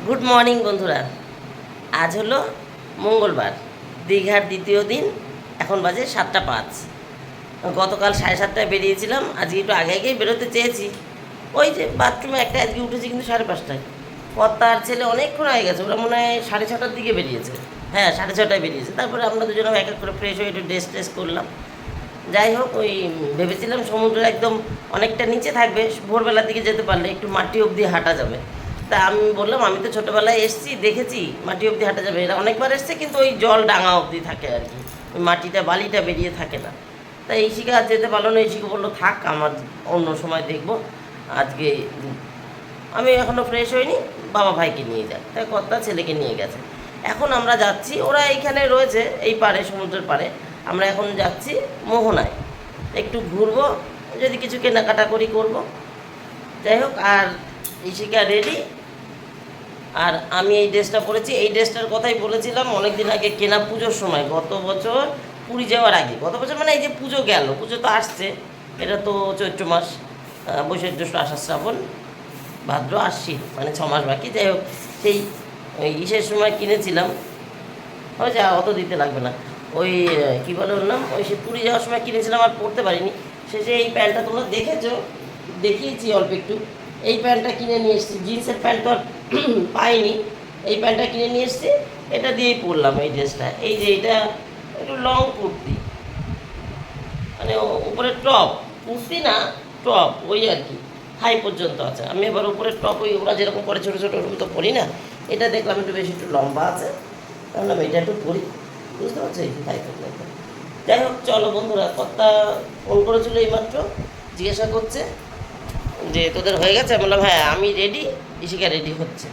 Good morning বন্ধুরা। আজ হলো মঙ্গলবার, দীঘার দ্বিতীয় দিন। এখন বাজে 7:05। গতকাল 7:30টায় বেরিয়েছিলাম, আজকে একটু আগে আগেই বেরোতে চেয়েছি। ওই যে বাথরুমে একটা আজকে উঠেছি কিন্তু 5:30টায়। কর্তার ছেলে অনেকক্ষণ হয়ে গেছে, ওরা মনে হয় 6:30টার দিকে বেরিয়েছে। হ্যাঁ, 6:30টায় বেরিয়েছে। তারপরে আমরা দুজনে এক এক করে ফ্রেশ হয়ে একটু ড্রেস ট্রেস করলাম। যাই হোক, ওই ভেবেছিলাম সমুদ্রের একদম অনেকটা নিচে থাকবে, ভোরবেলার দিকে যেতে পারলে একটু মাটি অবধি হাঁটা যাবে। তা আমি বললাম, আমি তো ছোটোবেলায় এসেছি, দেখেছি মাটি অবধি হাঁটা যাবে। এরা অনেকবার এসছে, কিন্তু ওই জল ডাঙা অবধি থাকে আর কি, ওই মাটিটা বালিটা বেরিয়ে থাকে না। তাই ইশিকা আজ যেতে পারলো না। ইশিকা বললো থাক, আমার অন্য সময় দেখবো, আজকে আমি এখনও ফ্রেশ হইনি, বাবা ভাইকে নিয়ে যাক। তাই কর্তা ছেলেকে নিয়ে গেছে। এখন আমরা যাচ্ছি, ওরা এইখানে রয়েছে এই পাড়ে, সমুদ্রের পাড়ে। আমরা এখন যাচ্ছি মোহনায়, একটু ঘুরবো, যদি কিছু কেনাকাটা করবো। যাই হোক, আর ইশিকা রেডি, আর আমি এই ড্রেসটা পরেছি। এই ড্রেসটার কথাই বলেছিলাম অনেক দিন আগে, কেনা পুজোর সময়, গত বছর পুরী যাওয়ার আগে। গত বছর মানে এই যে পুজো গেল, পুজো তো আসছে, এটা তো চৈত্র মাস, বৈশাখ জ্যৈষ্ঠ আষাঢ় শ্রাবণ ভাদ্র আশ্বিন, মানে 6 মাস বাকি। যাই হোক, সেই ইসের সময় কিনেছিলাম, ওই যা অত দিতে লাগবে না, ওই কী বলে ওর নাম, ওই সে পুরী যাওয়ার সময় কিনেছিলাম, আর পরতে পারিনি। শেষে এই প্যান্টটা তোমরা দেখেছো, দেখিয়েছি অল্প একটু। এই প্যান্টটা কিনে নিয়ে এসেছি, জিন্সের প্যান্ট তো আর পাইনি, এই প্যান্টটা কিনে নিয়ে এসেছি, এটা দিয়েই পরলাম এই ড্রেসটা। এই যে এটা একটু লং কুর্তি, মানে উপরে টপ, কুর্তি না টপ, ওই আর কি, হাই পর্যন্ত আছে। আমি এবার উপরে টপ, ওই ওরা যেরকম করে ছোটো ছোটো, ওরকম তো পরি না। এটা দেখলাম একটু বেশি, একটু লম্বা আছে, তাহলে এটা একটু পরি, বুঝতে পারছো, এই তাই করতে। যাই হোক, চলো বন্ধুরা, কর্তা ফোন করেছিল এইমাত্র, জিজ্ঞাসা করছে যে তোদের হয়ে গেছে। বললাম হ্যাঁ, আমি রেডি, ইশিকা রেডি হচ্ছে।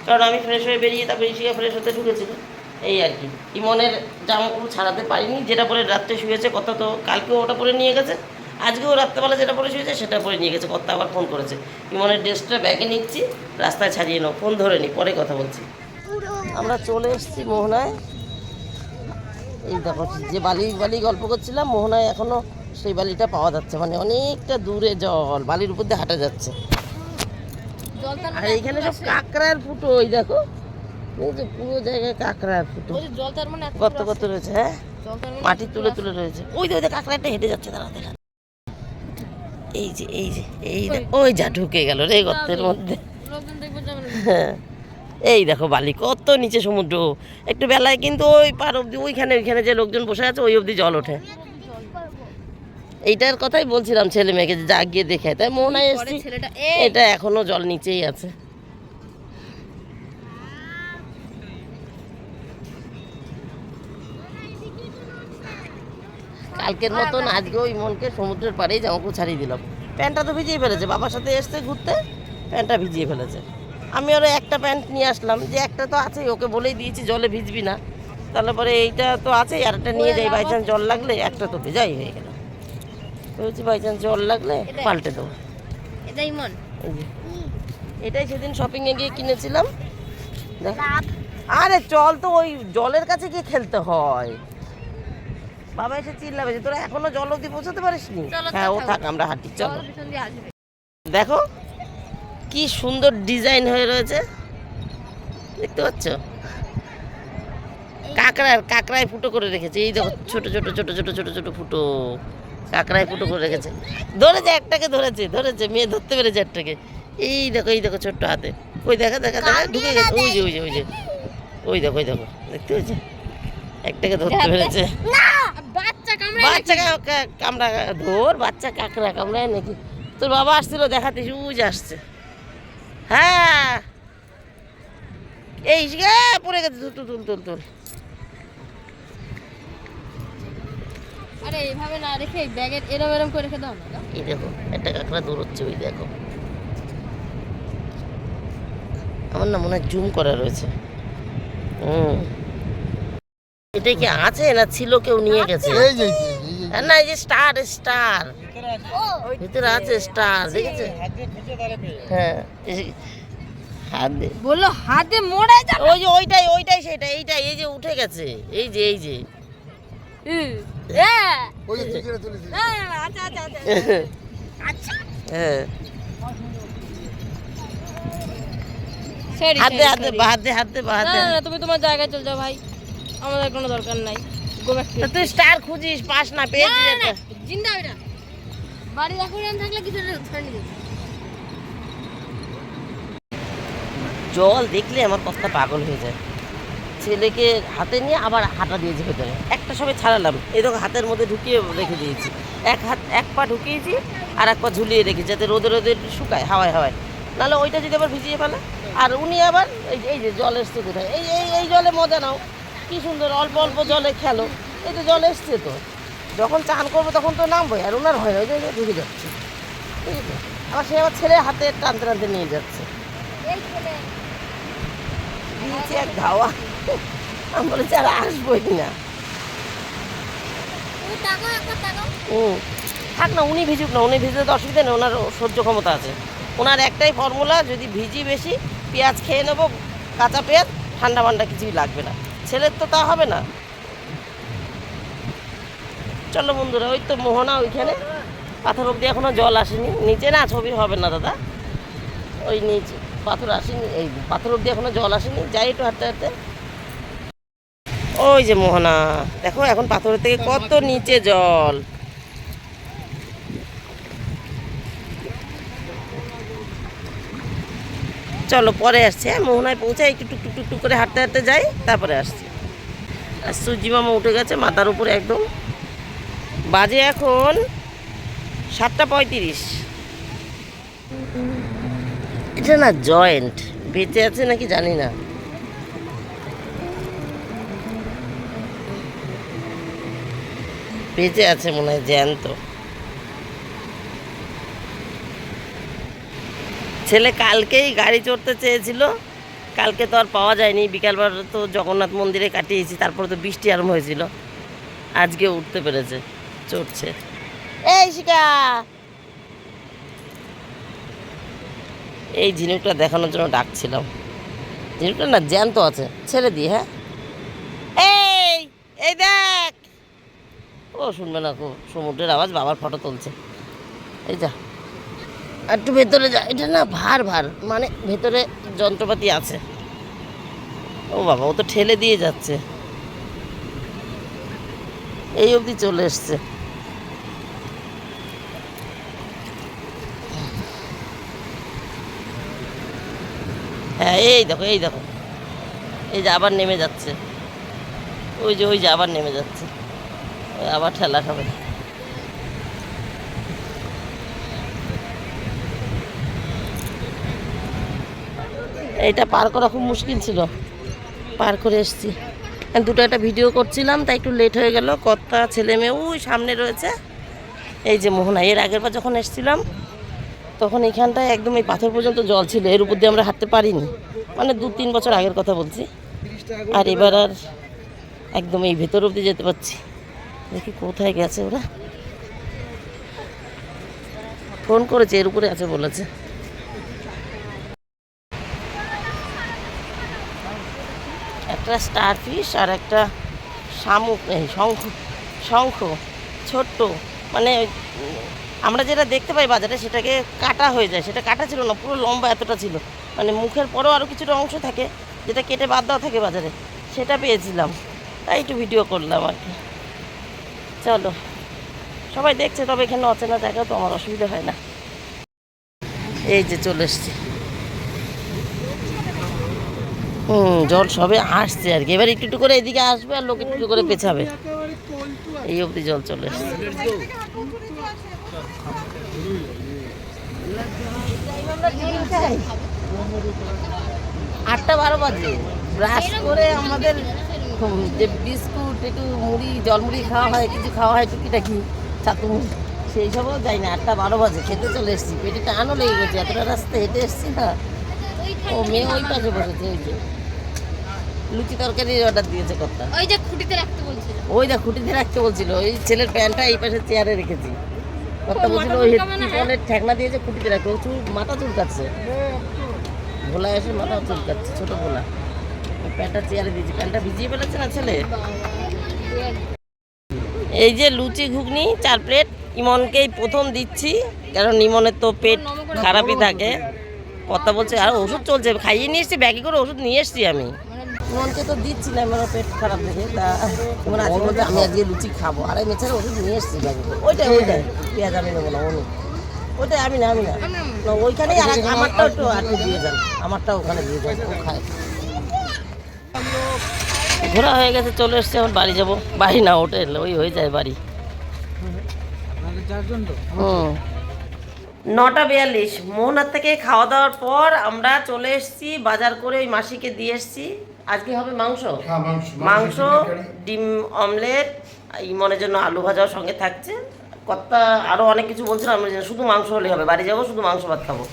কারণ আমি ফ্রেশ হয়ে বেরিয়ে তারপরে ইশিকা ফ্রেশ হতে ঢুকেছিল, এই আর কি। ইমনের জামাগুলো ছাড়াতে পারিনি, যেটা পরে রাত্রে শুয়েছে। কথা তো কালকেও ওটা পরে নিয়ে গেছে, আজকেও রাত্রেবেলা যেটা পরে শুয়েছে সেটা পরে নিয়ে গেছে। কর্তা আবার ফোন করেছে, ইমনের ড্রেসটা ব্যাগে নিচ্ছি, রাস্তায় ছাড়িয়ে নাও, ফোন ধরে নি, পরে কথা বলছি। আমরা চলে এসেছি মোহনায়। এই দেখো, যে বালি গল্প করছিলাম, মোহনায় এখনও সেই বালিটা পাওয়া যাচ্ছে, মানে অনেকটা দূরে জল, বালির উপর দিয়ে হাঁটা যাচ্ছে। আর এইখানে সব কাঁকড়ার ফুটো, ওই দেখো, পুরো জায়গায় কাঁকড়ার ফুটো, কত কত রয়েছে। হ্যাঁ, মাটি তুলে তুলে রয়েছে। ওই যে কাঁকড়াটা হেঁটে যাচ্ছে, তারা দেখা। এই যে ওই যা ঢুকে গেল রে গর্তের মধ্যে। হ্যাঁ, এই দেখো বালি, কত নিচে সমুদ্র। একটু বেলায় কিন্তু ওই পার অব্দি, ওইখানে যে লোকজন বসে আছে ওই অবধি জল ওঠে। এইটার কথাই বলছিলাম ছেলে মেয়েকে, যা গিয়ে দেখে। তাই মোহনায় এসছি, এটা এখনো জল নিচেই আছে। কালকের মতন আজকেও ইমনকে সমুদ্রের পাড়েই জামাকাপড় ছাড়িয়ে দিলাম। প্যান্টটা তো ভিজিয়ে ফেলেছে, বাবার সাথে এসছে ঘুরতে, প্যান্টটা ভিজিয়ে ফেলেছে। আমি আরও একটা প্যান্ট নিয়ে আসলাম, যে একটা তো আছেই, ওকে বলেই দিয়েছি জলে ভিজবি না। তাহলে পরে এইটা তো আছেই, আর একটা নিয়ে যাই, বাই চান্স জল লাগলে। একটা তো ভেজাই হয়ে গেল, বলছি বাই চান্স জল লাগলে পাল্টে দেবো। এটাই সেদিন শপিংয়ে গিয়ে কিনেছিলাম। দেখ, আরে চল তো, ওই জলের কাছে গিয়ে খেলতে হয়। বাবা এসে চিল্লাবে যে তোরা এখনো জল অবধি পৌঁছাতে পারিস নি। হ্যাঁ, ও থাক, আমরা হাঁটি, চলো। দেখো কি সুন্দর ডিজাইন হয়ে রয়েছে, দেখতে পাচ্ছ? কাঁকড়ায় ফুটো করে রেখেছে। এই দেখো, ছোট ছোট ছোট ছোট ছোট ছোট ফুটো, কাঁকড়ায় ফুটো করে রেখেছে। ধরেছে একটাকে, ধরেছে মেয়ে, ধরতে পেরেছে একটাকে। এই দেখো ছোট্ট হাতে, ওই দেখা ঢুকে গেছে। ওই দেখো দেখতে পেয়েছে, একটাকে ধরতে পেরেছে। বাচ্চা কামড়া, ধর, বাচ্চা কাঁকড়া কামড়ায় নাকি? তোর বাবা আসছিল দেখাতে, আসছে। হ্যাঁ, এই পড়ে গেছে, তুল। আরে এইভাবে না রেখে ব্যাগের এরম করে রেখে দাও না। এই দেখো, একটা কাঁকড়া দৌড়চ্ছে, ওই দেখো। আমার না মনে হয় জুম করা রয়েছে। এটা কি আছে না ছিল, কেউ নিয়ে গেছে? না, এই যে স্টার ভিতরে আছে, স্টার দেখেছে? হ্যাঁ, বললো হাতে মোড়ে যাবে। ওইটাই সেটা, এইটাই, এই যে উঠে গেছে, এই যে আচ্ছা। হ্যাঁ, সরি হাত দে হাত দে হাত দে হাত দে হাত না দে। না না, তুমি তোমার জায়গায় চলে যাও ভাই, আমাদের কোনো দরকার নাই। গো ব্যাক টু তা তুই স্টার খুঁজিস পাস না পেয়েছিস একটা। জিন্দা এটা বাড়ি অ্যাকোয়ারিয়াম থাকলে কিছু ধরে নিয়ে যেত। জল দেখলে আমার কথা পাগল হয়ে যায়। ছেলেকে হাতে নিয়ে আবার হাঁটা দিয়েছি ভেতরে, একটা সময় ছাড়ালাম, এই দেখো হাতের মধ্যে ঢুকিয়ে রেখে দিয়েছি। এক পা ঢুকিয়েছি আর এক পা ঝুলিয়ে রেখেছি যাতে রোদে রোদে শুকায়, হাওয়ায় হাওয়ায়, নাহলে ওইটা যদি আবার ভিজিয়ে ফেলে। আর উনি আবার এই যে জল এসছে কোথায়, এই জলে মজা নাও, কি সুন্দর অল্প অল্প জলে খেলো। এই তো জল এসছে, তো যখন চান করবো তখন তো নামবোই, আর ওনার হয় না, ওই যে ঢুকে যাচ্ছে। ঠিক আছে, আবার সে আমার ছেলে হাতে টানতে টানতে নিয়ে যাচ্ছে। দিয়েছি এক ধাওয়া, আমি বলেছি আর আসবোই না। থাক না, উনি ভিজুক না, উনি ভিজতে তো অসুবিধা নেই, ওনার সহ্য ক্ষমতা আছে। ওনার একটাই ফর্মুলা, যদি ভিজি বেশি পেঁয়াজ খেয়ে নেবো, কাঁচা পেঁয়াজ, ঠান্ডা মান্ডা কিছুই লাগবে না। ছেলের তো তা হবে না। চলো বন্ধুরা, ওই তো মোহনা ওইখানে, পাথর অব্দি এখনো জল আসেনি, নিচে না ছবি হবে না দাদা, ওই নিচে পাথর আসেনি, এই পাথর অব্দি এখনো জল আসেনি, যাই একটু হাঁটতে হাঁটতে। ওই যে মোহনা, দেখো এখন পাথরের থেকে কত নিচে জল। চলো পরে আসছি, হ্যাঁ মোহনায় পৌঁছায় একটু টুকটুক টুকটুক করে হাঁটতে হাঁটতে যাই, তারপরে আসছি। আর সূর্যি মামা উঠে গেছে মাথার উপরে একদম, বাজে এখন 7:35। এটা না জয়েন্ট, বেঁচে আছে নাকি জানি না। বেঁচে আছে মনে হয়, জ্যান্ত। ছেলে কালকেই গাড়ি চড়তে চেয়েছিল, কালকে তো আর পাওয়া যায়নি, বিকালবেলা তো জগন্নাথ মন্দিরে কাটিয়েছি, তারপরে তো বৃষ্টি আরম্ভ হয়েছিল, আজকে উঠতে পেরেছে, চড়ছে। এই শিকা, এই ঝিনুকটা দেখানোর জন্য ডাকছিলাম, ঝিনুকটা না জ্যান্ত আছে, ছেড়ে দিই। হ্যাঁ এই এই দেখ, ও শুনবে না, খুব সমুদ্রের আওয়াজ, বাবার ফটো তুলছে। এই যা আর একটু ভেতরে যা, এটা না ভার ভার, মানে ভেতরে যন্ত্রপাতি আছে। ও বাবা, ও তো ঠেলে দিয়ে যাচ্ছে, এই অবধি চলে এসছে। হ্যাঁ এই দেখো এই দেখো, এই যে আবার নেমে যাচ্ছে, ওই যে আবার নেমে যাচ্ছে, ওই আবার ঠেলা খাবে। এইটা পার করা খুব মুশকিল ছিল, পার করে এসছি। দুটো একটা ভিডিও করছিলাম, তাই একটু লেট হয়ে গেল। কর্তা ছেলে মেয়ে ওই সামনে রয়েছে। এই যে মোহনা, এর আগের বার যখন এসছিলাম তখন এখানটায় একদম এই পাথর পর্যন্ত জল ছিল, এর উপর দিয়ে আমরা হাঁটতে পারিনি, মানে 2-3 বছর আগের কথা বলছি। আর এবার আর একদম এই ভেতর অবধি যেতে পারছি। দেখি কোথায় গেছে ওরা, ফোন করেছে, এর উপরে আছে বলেছে। একটা স্টার ফিশ আর একটা শামুক, এই শঙ্খ ছোট্ট, মানে আমরা যেটা দেখতে পাই বাজারে সেটাকে কাটা হয়ে যায়, সেটা কাটা ছিল না, পুরো লম্বা এতটা ছিল, মানে মুখের পরেও আরও কিছুটা অংশ থাকে যেটা কেটে বাদ দেওয়া থাকে বাজারে, সেটা পেয়েছিলাম, তাই একটু ভিডিও করলাম আর কি। চলো, সবাই দেখছে, তবে এখানে অচেনা জায়গা তো আমার অসুবিধা হয় না। এই যে চলে এসছি, জল সবে আসছে আর কি, এবার একটু একটু করে এদিকে আসবে আর লোক একটু একটু করে পেছাবে, এই অবধি জল চলে এসছে। 8:12 বাজে, ব্রাশ করে আমাদের যে বিস্কুট, একটু মুড়ি, জলমুড়ি খাওয়া হয়, কিছু খাওয়া হয় টুকিটাকি, ছাতু মুড়ি, সেই সবও যাই না। 8:12 বাজে, খেতে চলে এসেছি, পেটে টানও লেগে গেছে, এতটা রাস্তা হেঁটে এসেছি না। ও মেয়ে ওই পাশে বসেছে, ওই যে লুচি তরকারির অর্ডার দিয়েছে কর্তা, ওই যে খুঁটিতে রাখতে বলছিল, ওই দেখ খুঁটিতে রাখতে বলছিল, ওই ছেলের প্যান্টটা এই পাশে চেয়ারে রেখেছি, কর্তা বলছিল ওই টিফনের ঠেকনা দিয়েছে খুঁটিতে রাখতে, ও মাথা চুলকাচ্ছে, ভোলা এসে মাথা চুলকাচ্ছে, ছোটো ভোলা, প্যান্টটা চেয়ারে দিয়েছি, প্যান্টটা ভিজিয়ে ফেলেছে না ছেলে। এই যে লুচি ঘুগনি 4 প্লেট, ইমনকেই প্রথম দিচ্ছি, কারণ ইমনের তো পেট খারাপই থাকে, কথা বলছে আর ওষুধ চলছে, খাইয়ে নিয়ে এসছি, ব্যাগে করে ওষুধ নিয়ে এসছি আমি। মানে মনকে তো দিচ্ছি না, আমার পেট খারাপ দেখে, তা তোমার আজকে বলতে আমি আজকে লুচি খাবো, আর আমি এছাড়া ওষুধ নিয়ে এসছি ব্যাগে করে। ওইটাই পেঁয়াজ আমি নেবো না, ওইটাই আমি না না, ওইখানেই আর আমারটাও একটু আটকে দিয়ে যান, আমারটাও ওখানে দিয়ে যান, ও খায়। ঘোরা হয়ে গেছে, চলে এসছে, এখন বাড়ি যাবো। বাড়ি না, হোটেল, ওই হয়ে যায় বাড়ি। 9:42 মোহনার থেকে খাওয়া দাওয়ার পর আমরা চলে এসেছি বাজার করে, ওই মাসিকে দিয়ে এসেছি। আজকে হবে মাংস, মাংস, ডিম অমলেট, ইমনের জন্য আলু ভাজাও সঙ্গে থাকছে। কর্তা আরও অনেক কিছু বলছিলাম, আমরা শুধু মাংস হলে হবে, বাড়ি যাবো শুধু মাংস ভাত খাবো।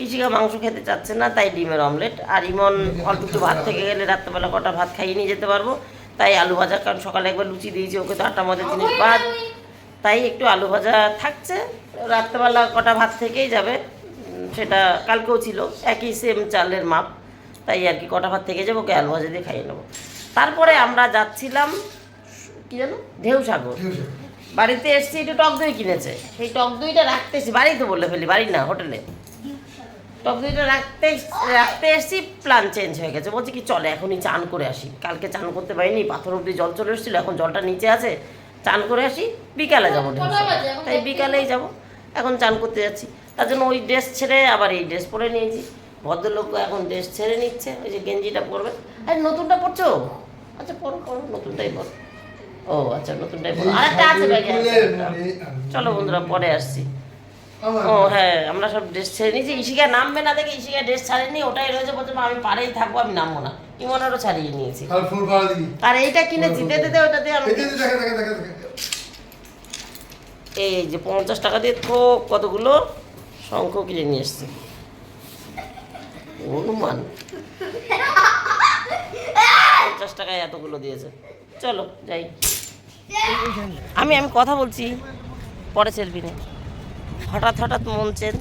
ইশিকা মাংস খেতে চাচ্ছে না, তাই ডিমের অমলেট। আর ইমন অল্প একটু ভাত থেকে গেলে রাত্রেবেলা কটা ভাত খাইয়ে নিয়ে যেতে পারবো, তাই আলু ভাজা, কারণ সকালে একবার লুচি দিয়েছি ওকে, তো আটটা মধ্যে জিনিস বাদ, তাই একটু আলু ভাজা থাকছে। রাত্রেবেলা কটা ভাত থেকেই যাবে, সেটা কালকেও ছিল, একই সেম চালের মাপ, তাই আর কি কটা ভাত থেকে যাবো, ওকে আলু ভাজা দিয়ে খাইয়ে নেবো। তারপরে আমরা যাচ্ছিলাম কি জানো, ঢেউসাগর। বাড়িতে এসছি, একটু টক দই কিনেছে, সেই টক দইটা রাখতে এসছি, বাড়ি তো বললে ফেলি, বাড়ি না হোটেলে। টক দইটা রাখতে এসছি, প্ল্যান চেঞ্জ হয়ে গেছে। বলছি কি চলে এখনই চান করে আসি, কালকে চান করতে পারিনি, পাথর অব্দি জল চলে এসেছিলো, এখন জলটা নিচে আছে, চান করে আসি, বিকালে যাবো ঢেউসাগর, তাই বিকালেই যাব। এখন চান করতে যাচ্ছি, তার জন্য ওই ড্রেস ছেড়ে আবার এই ড্রেস পরে নিয়েছি। ভদ্রলোক এখন ড্রেস ছেড়ে নিচ্ছে, ওই যে গেঞ্জিটা পরবে। আরে নতুনটা পরছো? আচ্ছা পরো পরো, নতুনটাই পরো। ও আচ্ছা, নতুনটাই পরো, আরেকটা আছে ব্যাগে। চলো বন্ধুরা, পরে আসছি। ও হ্যাঁ, আমরা সব ড্রেস ছেড়ে নিয়েছি। ইশিকা নামবে না দেখে ইশিকা ড্রেস ছাড়েনি, ওটাই রয়েছে, বলছে আমি পাড়েই থাকবো, আমি নামবো না। ইমনেরও ছাড়িয়ে নিয়েছি। আর এইটা কিনেছি, দে ওটাতে আমি এই যে 50 টাকা দিয়ে থোক কতগুলো শঙ্খ কিনে নিয়ে এসছি, অনুমান 50 টাকায় এতগুলো দিয়েছে। চলো যাই, আমি কথা বলছি, পরে সেলফি নে। হঠাৎ মন চেঞ্জ,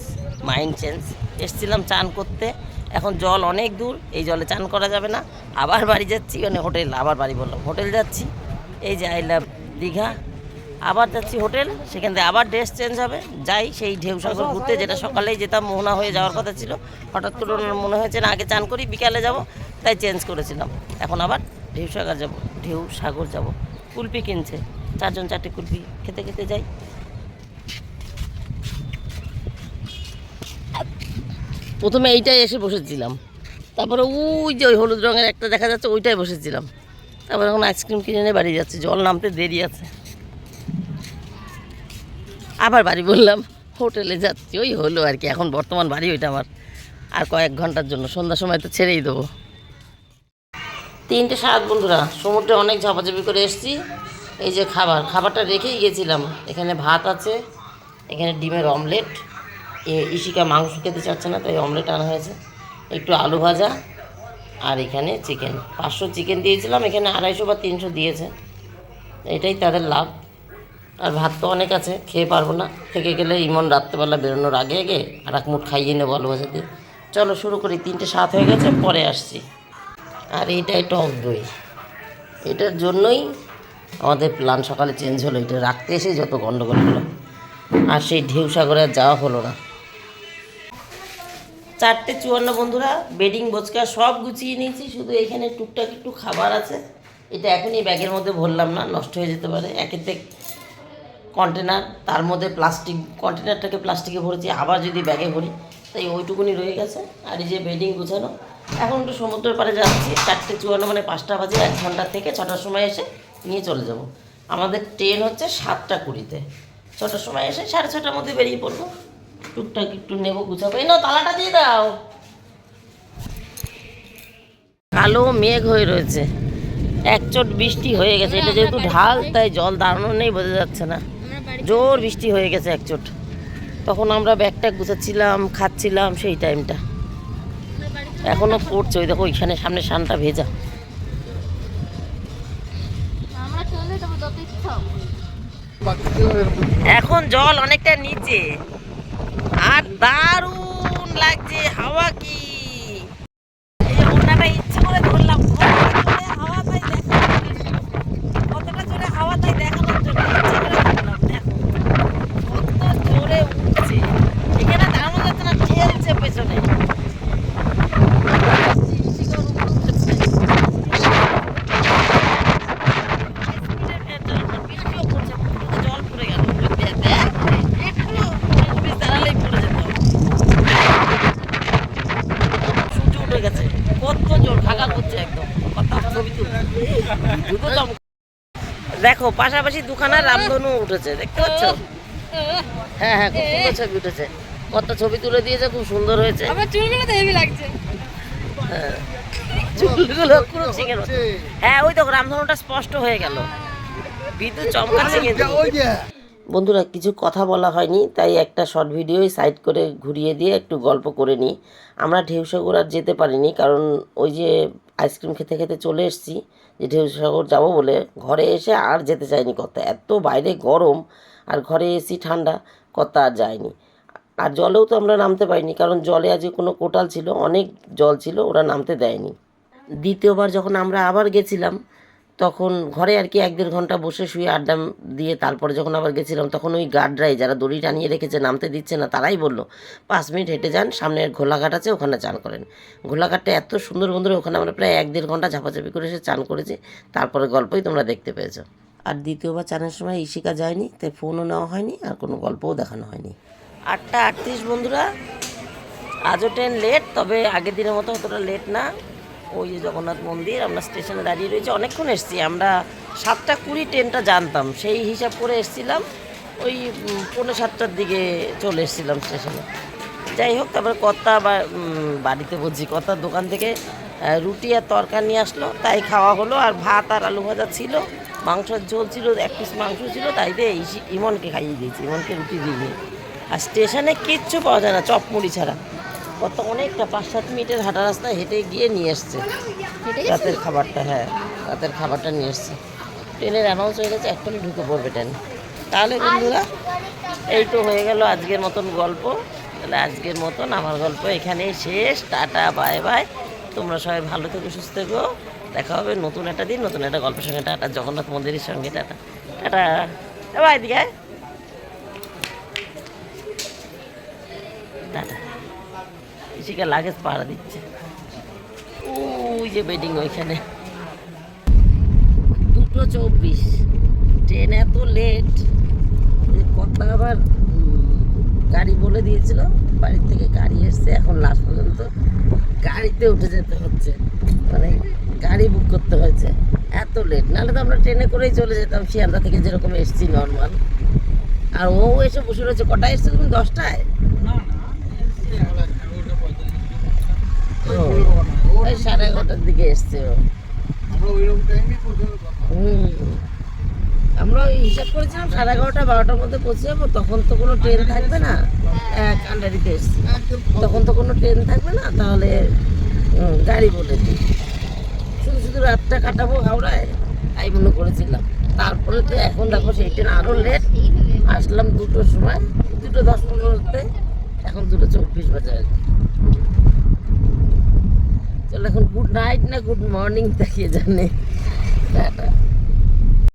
মাইন্ড চেঞ্জ। এসছিলাম চান করতে, এখন জল অনেক দূর, এই জলে চান করা যাবে না, আবার বাড়ি যাচ্ছি, মানে হোটেল, আবার বাড়ি বললাম, হোটেল যাচ্ছি, এই যে আই লাভ দীঘা, আবার যাচ্ছি হোটেল, সেখান থেকে আবার ড্রেস চেঞ্জ হবে, যাই সেই ঢেউসাগর ঘুরতে, যেটা সকালেই যেতাম, মোহনা হয়ে যাওয়ার কথা ছিল, হঠাৎ করে ওনার মনে হয়েছে না আগে চান করি, বিকালে যাব, তাই চেঞ্জ করেছিলাম। এখন আবার ঢেউসাগর যাব। কুলপি কিনছে, 4 জন 4টে কুলপি খেতে খেতে যাই। প্রথমে এইটাই এসে বসেছিলাম, তারপরে ওই যে ওই হলুদ রঙের একটা দেখা যাচ্ছে, ওইটাই বসেছিলাম, তারপরে এখন আইসক্রিম কিনে নিয়ে বাড়ি যাচ্ছে, জল নামতে দেরি আছে, আবার বাড়ি বললাম, হোটেলে যাচ্ছি, ওই হলো আর কি। এখন বর্তমান বাড়ি ওইটা আমার, আর কয়েক ঘন্টার জন্য, সন্ধ্যার সময় তো ছেড়েই দেবো। 3টে 7 বন্ধুরা, সমুদ্রে অনেক ঝাপাঝাপি করে এসেছি। এই যে খাবারটা রেখেই গেছিলাম, এখানে ভাত আছে, এখানে ডিমের অমলেট, ইশিকা মাংস খেতে চাচ্ছে না, তাই অমলেট আনা হয়েছে, একটু আলু ভাজা, আর এখানে চিকেন। 500 চিকেন দিয়েছিলাম, এখানে 250 বা 300 দিয়েছে, এটাই তাদের লাভ। আর ভাত তো অনেক আছে, খেয়ে পারবো না, থেকে গেলে ইমন রাত্রেবেলা বেরোনোর আগে আর এক মুঠ খাইয়ে নেবো আলু ভাজা দিয়ে। চলো শুরু করি, 3টে 7 হয়ে গেছে, পরে আসছি। আর এইটাই টক দই, এটার জন্যই আমাদের প্ল্যান সকালে চেঞ্জ হলো, এটা রাখতে এসে যত গন্ডগোল হলো, আর সেই ঢেউসাগরে আর যাওয়া হলো না। 4:54 বন্ধুরা, বেডিং বোচকা সব গুছিয়ে নিয়েছি, শুধু এখানে টুকটাক একটু খাবার আছে, এটা এখনই ব্যাগের মধ্যে ভরলাম না, নষ্ট হয়ে যেতে পারে। একেতে কন্টেনার, তার মধ্যে প্লাস্টিক, কন্টেনারটাকে প্লাস্টিকে ভরেছি, আবার যদি ব্যাগে ভরি, তাই ওইটুকুনি রয়ে গেছে। আর এই যে বেডিং গুছানো, এখন একটু সমুদ্রের পাড়ে যাচ্ছি, 4:54 মানে 5টা বাজে, 1 ঘন্টা থেকে 6টার সময় এসে নিয়ে চলে যাব। আমাদের ট্রেন হচ্ছে 7:20-তে, 6টার সময় এসে 6:30টার মধ্যে বেরিয়ে পড়বো। টুকটাক একটু নেবো, গুছাবো। এই নাও তালাটা দিয়ে দাও। কালো মেঘ হয়ে রয়েছে, একচোট বৃষ্টি হয়ে গেছে, এটা যেহেতু ঢাল, তাই জল দাঁড়ানো নেই, বোঝা যাচ্ছে না, জোর বৃষ্টি হয়ে গেছে একচোট। তখন আমরা ব্যাগটা গুছাচ্ছিলাম, খাচ্ছিলাম, সেই টাইমটা এখনো পড়ছে, ওই দেখো ওইখানে সামনে সানটা ভেজা। এখন জল অনেকটা নিচে, আর দারুণ লাগছে, হাওয়া কি, এই যে ওনাটা ইচ্ছে করে ধরলাম, কতটা জোরে হাওয়া তাই দেখানোর জন্য ইচ্ছে করে ধরলাম। দেখো কত জোরে উঠছে, এখানে দাঁড়ানো যাচ্ছে না, ঠেলছে পেছনে। উঠে গেছে, কত জোর খাকা করছে একদম, কত ছবি তুল দুটো চমক। দেখো পাশাপাশি দুখানা রামধনু উঠেছে, দেখতে পাচ্ছ? হ্যাঁ হ্যাঁ, খুব সুন্দর ছবি উঠেছে, কত ছবি তুলে দিয়েছে, খুব সুন্দর হয়েছে। আমার চুলগুলো তো হেভি লাগছে। হ্যাঁ, চুলগুলো পুরো সিংহের মতো। হ্যাঁ ওই তো রামধনুটা স্পষ্ট হয়ে গেল, বিদ্যুৎ চমকাচ্ছে কিন্তু। বন্ধুরা কিছু কথা বলা হয়নি, তাই একটা শর্ট ভিডিওই সাইড করে ঘুরিয়ে দিয়ে একটু গল্প করে নিই। আমরা ঢেউসাগর আর যেতে পারিনি, কারণ ওই যে আইসক্রিম খেতে খেতে চলে এসেছি, যে ঢেউসাগর যাবো বলে ঘরে এসে আর যেতে চাইনি কর্তা, এত বাইরে গরম আর ঘরে এসি ঠান্ডা, কর্তা আর যায়নি। আর জলেও তো আমরা নামতে পারিনি, কারণ জলে আজকে কোনো কোটাল ছিল, অনেক জল ছিল, ওরা নামতে দেয়নি। দ্বিতীয়বার যখন আমরা আবার গেছিলাম তখন ঘরে আর কি 1-1.5 ঘন্টা বসে শুয়ে আড্ডা দিয়ে তারপরে যখন আবার গেছিলাম, তখন ওই গার্ডরাই যারা দড়ি টানিয়ে রেখেছে নামতে দিচ্ছে না, তারাই বললো 5 মিনিট হেঁটে যান, সামনে ঘোলাঘাট আছে ওখানে চান করেন। ঘোলাঘাটটা এত সুন্দর বন্ধুরা, ওখানে আমরা প্রায় 1-1.5 ঘন্টা ঝাপাঝাপি করে এসে চান করেছি, তারপরে গল্পই তোমরা দেখতে পেয়েছো। আর দ্বিতীয়বার চানের সময় ইশিকা যায়নি, তাই ফোনও নেওয়া হয়নি আর কোনো গল্পও দেখানো হয়নি। 8টা 38 বন্ধুরা, আজও ট্রেন লেট, তবে আগের দিনের মতো অতটা লেট না। ওই যে জগন্নাথ মন্দির, আমরা স্টেশনে দাঁড়িয়ে রয়েছি, অনেকক্ষণ এসেছি আমরা। 7টা 20 ট্রেনটা জানতাম, সেই হিসাব করে এসেছিলাম, ওই 6:45টার দিকে চলে এসেছিলাম স্টেশনে। যাই হোক, তারপরে কর্তা বাড়িতে বলছি, কর্তার দোকান থেকে রুটি আর তরকারি নিয়ে আসলো, তাই খাওয়া হলো। আর ভাত আর আলু ভাজা ছিল, মাংসের ঝোল ছিল, 1 পিস মাংস ছিল, তাই দিয়ে ইমনকে খাইয়ে দিয়েছি, ইমনকে রুটি দিইনি। আর স্টেশনে কিচ্ছু পাওয়া যায় না চপ মুড়ি ছাড়া। কত অনেকটা 5-7 মিনিটের হাঁটা রাস্তায় হেঁটে গিয়ে নিয়ে এসছে রাতের খাবারটা। হ্যাঁ, রাতের খাবারটা নিয়ে এসছে। ট্রেনের অ্যানাউন্স হয়ে গেছে, এক্ষুনি ঢুকে পড়বে ট্রেন। তাহলে বন্ধুরা এই তো হয়ে গেল আজকের মতন গল্প। তাহলে আজকের মতন আমার গল্প এখানেই শেষ। Tata, bye bye. তোমরা সবাই ভালো থেকো, সুস্থ থেকো। দেখা হবে নতুন একটা দিন, নতুন একটা গল্পের সঙ্গে। টাটা, জগন্নাথ মন্দিরের সঙ্গে। টাটা টাটা, বাই দিকে টাটা। ইশিকা লাগেজ পাহারা দিচ্ছে, ওই যে বেডিং ওইখানে। 2:24 ট্রেন এত লেট যে কথা আবার গাড়ি বলে দিয়েছিল, বাড়ির থেকে গাড়ি এসছে, এখন লাস্ট পর্যন্ত গাড়িতে উঠে যেতে হচ্ছে, মানে গাড়ি বুক করতে হয়েছে, এত লেট। নাহলে তো আমরা ট্রেনে করেই চলে যেতাম শিয়ালদা থেকে, যেরকম এসছি নর্মাল। আর ও এসে বসে রয়েছে। কটায় এসছে তুমি? 10টায়? ওই 11:30টার দিকে এসছে ও। আমরা ওই হিসাব করেছিলাম 11:30-12টার মধ্যে পৌঁছে যাবো, তখন তো কোনো ট্রেন থাকবে না। কান্ডারিতে এসছি, তখন তো কোনো ট্রেন থাকবে না, তাহলে গাড়ি বলে দিই, শুধু শুধু রাতটা কাটাবো হাওড়ায়, তাই মনে করেছিলাম। তারপরে তো এখন দেখো সেই ট্রেন আরও লেট। আসলাম 2টোর সময়, 2:10-15-তে, এখন 2:24 বাজে। চলো এখন গুড নাইট না গুড মর্নিং দেখিয়ে জানে। টাটা।